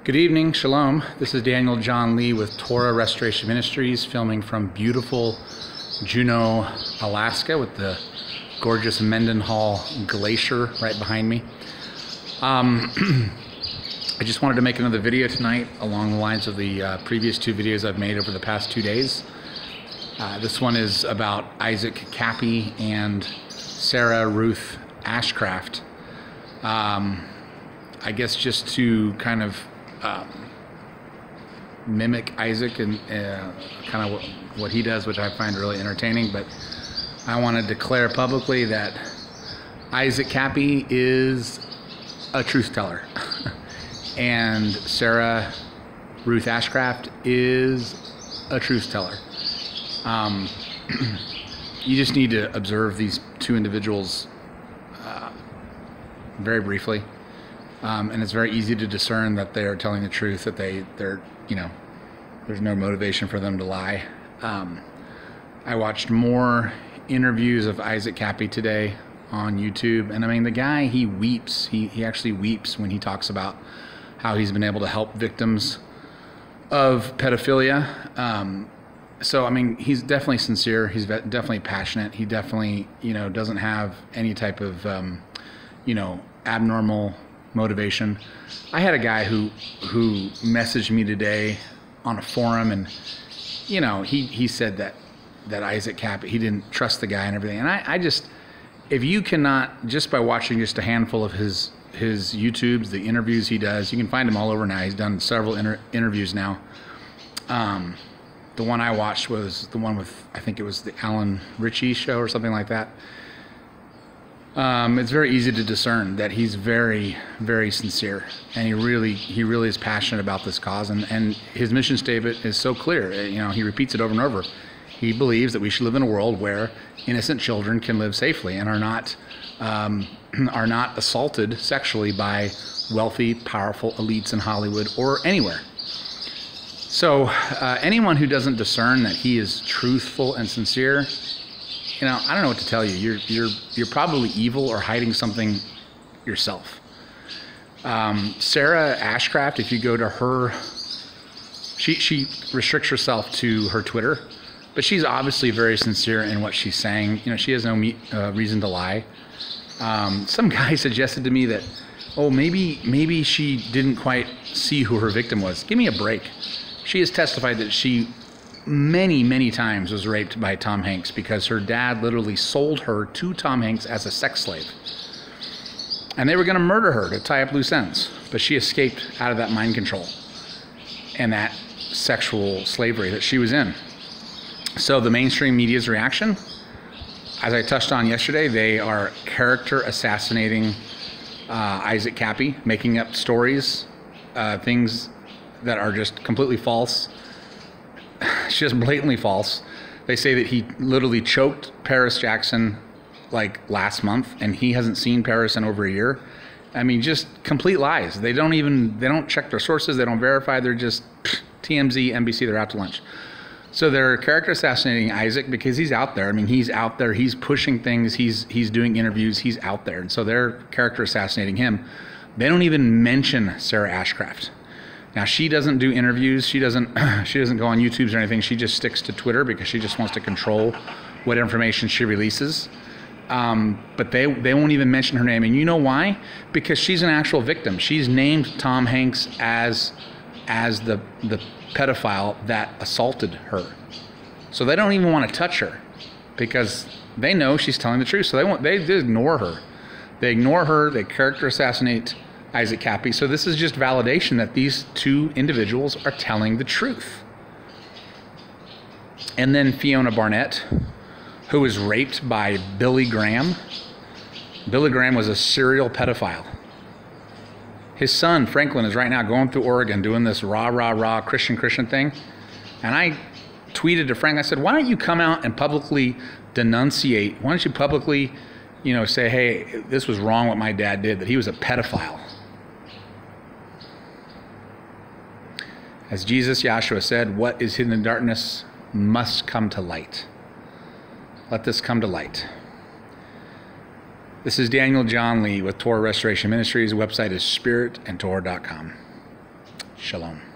Good evening, Shalom. This is Daniel John Lee with Torah Restoration Ministries, filming from beautiful Juneau, Alaska, with the gorgeous Mendenhall Glacier right behind me. I just wanted to make another video tonight along the lines of the previous two videos I've made over the past 2 days. This one is about Isaac Kappy and Sarah Ruth Ashcraft. I guess just to kind of mimic Isaac and kind of what he does, which I find really entertaining, but I want to declare publicly that Isaac Kappy is a truth teller and Sarah Ruth Ashcraft is a truth teller. You just need to observe these two individuals very briefly. And it's very easy to discern that they are telling the truth, that they're, you know, there's no motivation for them to lie. I watched more interviews of Isaac Kappy today on YouTube, and I mean, the guy, he weeps. He actually weeps when he talks about how he's been able to help victims of pedophilia. So, I mean, he's definitely sincere. He's definitely passionate. He definitely, you know, doesn't have any type of, you know, abnormal motivation. I had a guy who messaged me today on a forum, and you know, he said that Isaac Kappy, he didn't trust the guy and everything. And I just, if you cannot, just by watching just a handful of his YouTubes, the interviews he does, you can find him all over now. He's done several interviews now. The one I watched was the one with, I think it was the Alan Ritchie show or something like that. It's very easy to discern that he's very, very sincere, and he really is passionate about this cause, and his mission statement is so clear. You know, he repeats it over and over. He believes that we should live in a world where innocent children can live safely and are not assaulted sexually by wealthy, powerful elites in Hollywood or anywhere. So anyone who doesn't discern that he is truthful and sincere, you know, I don't know what to tell you. You're probably evil or hiding something yourself. Sarah Ashcraft, if you go to her, she restricts herself to her Twitter, but she's obviously very sincere in what she's saying. You know, she has no reason to lie. Some guy suggested to me that, oh, maybe she didn't quite see who her victim was. Give me a break. She has testified that she many times was raped by Tom Hanks because her dad literally sold her to Tom Hanks as a sex slave. And they were going to murder her to tie up loose ends, but she escaped out of that mind control and that sexual slavery that she was in. So the mainstream media's reaction, as I touched on yesterday, they are character assassinating Isaac Kappy, making up stories, things that are just completely false. Just blatantly false. They say that he literally choked Paris Jackson like last month, and he hasn't seen Paris in over a year. I mean, just complete lies. They don't check their sources. They don't verify. They're just TMZ, NBC. They're out to lunch. So they're character assassinating Isaac because he's out there. I mean, he's out there. He's pushing things. He's doing interviews. He's out there, and so they're character assassinating him. They don't even mention Sarah Ashcraft. Now, she doesn't do interviews. She doesn't go on YouTube or anything. She just sticks to Twitter because she just wants to control what information she releases. But they won't even mention her name. And you know why? Because she's an actual victim. She's named Tom Hanks as the pedophile that assaulted her. So they don't even want to touch her because they know she's telling the truth. So they ignore her. They ignore her. They character assassinate Isaac Kappy. So this is just validation that these two individuals are telling the truth. And then Fiona Barnett, who was raped by Billy Graham. Billy Graham was a serial pedophile. His son, Franklin, is right now going through Oregon doing this rah, Christian thing. And I tweeted to Frank, I said, why don't you come out and publicly denunciate? Why don't you publicly, you know, say, hey, this was wrong what my dad did, that he was a pedophile. As Jesus, Yahshua said, what is hidden in darkness must come to light. Let this come to light. This is Daniel John Lee with Torah Restoration Ministries. The website is spiritandtorah.com. Shalom.